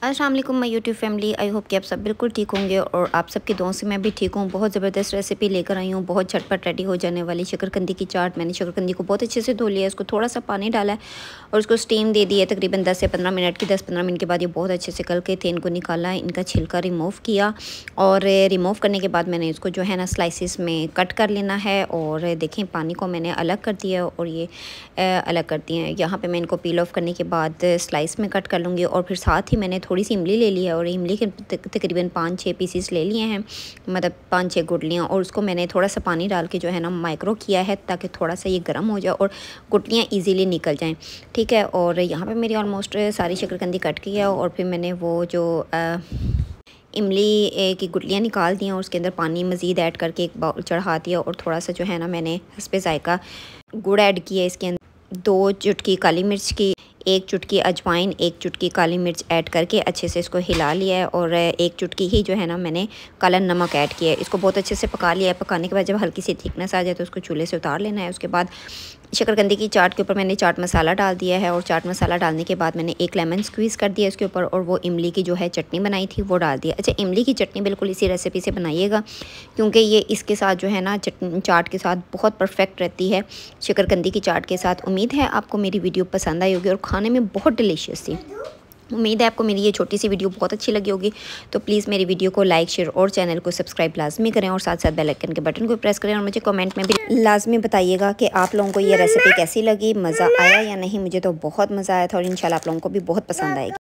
अस्सलाम वालेकुम my YouTube family. I hope कि आप सब बिल्कुल ठीक होंगे और आप सबकी दुआओं से मैं भी ठीक हूँ। बहुत ज़बरदस्त रेसिपी लेकर आई हूँ, बहुत झटपट रेडी हो जाने वाली शकरकंदी की चाट। मैंने शकरकंदी को बहुत अच्छे से धो लिया है, उसको थोड़ा सा पानी डाला है और उसको स्टीम दे दी है तकरीबन 10 से 15 मिनट की। 10-15 मिनट के बाद ये बहुत अच्छे से गल के थे, इनको निकाला है, इनका छिलका रिमूव किया और रिमूव करने के बाद मैंने इसको जो है ना स्लाइसिस में कट कर लेना है। और देखें पानी को मैंने अलग कर दिया और ये अलग कर दिए हैं। यहाँ पे मैं इनको पील ऑफ करने के बाद स्लाइस में कट कर लूँगी। और फिर साथ ही मैंने थोड़ी सी इमली ले ली है और इमली के तकरीबन 5-6 पीसीस ले लिए हैं, मतलब 5-6 गुटलियाँ। और उसको मैंने थोड़ा सा पानी डाल के जो है ना माइक्रो किया है ताकि थोड़ा सा ये गर्म हो जाए और गुटलियाँ ईज़िली निकल जाएँ, ठीक है। और यहाँ पे मेरी ऑलमोस्ट सारी शकरकंदी कट गई है और फिर मैंने वो जो इमली की गुटलियाँ निकाल दी और उसके अंदर पानी मज़ीद ऐड करके एक बाउल चढ़ा दिया और थोड़ा सा जो है ना मैंने हस्बे ज़ायक़ा गुड़ ऐड किया। इसके अंदर 2 चुटकी काली मिर्च की, 1 चुटकी अजवाइन, 1 चुटकी काली मिर्च ऐड करके अच्छे से इसको हिला लिया है। और 1 चुटकी ही जो है ना मैंने काला नमक ऐड किया है। इसको बहुत अच्छे से पका लिया है। पकाने के बाद जब हल्की सी थिकनेस आ जाए तो उसको चूल्हे से उतार लेना है। उसके बाद शकरकंदी की चाट के ऊपर मैंने चाट मसाला डाल दिया है और चाट मसाला डालने के बाद मैंने 1 लेमन स्क्वीज़ कर दिया इसके ऊपर और वो इमली की जो है चटनी बनाई थी वो डाल दिया। अच्छा, इमली की चटनी बिल्कुल इसी रेसिपी से बनाइएगा क्योंकि ये इसके साथ जो है ना चाट के साथ बहुत परफेक्ट रहती है, शकरकंदी की चाट के साथ। उम्मीद है आपको मेरी वीडियो पसंद आई होगी और खाने में बहुत डिलीशियस थी। उम्मीद है आपको मेरी ये छोटी सी वीडियो बहुत अच्छी लगी होगी। तो प्लीज़ मेरी वीडियो को लाइक, शेयर और चैनल को सब्सक्राइब लाजमी करें और साथ साथ बेल आइकन के बटन को प्रेस करें। और मुझे कमेंट में भी लाजमी बताइएगा कि आप लोगों को ये रेसिपी कैसी लगी, मज़ा आया या नहीं। मुझे तो बहुत मज़ा आया था और इंशाल्लाह आप लोगों को भी बहुत पसंद आएगी।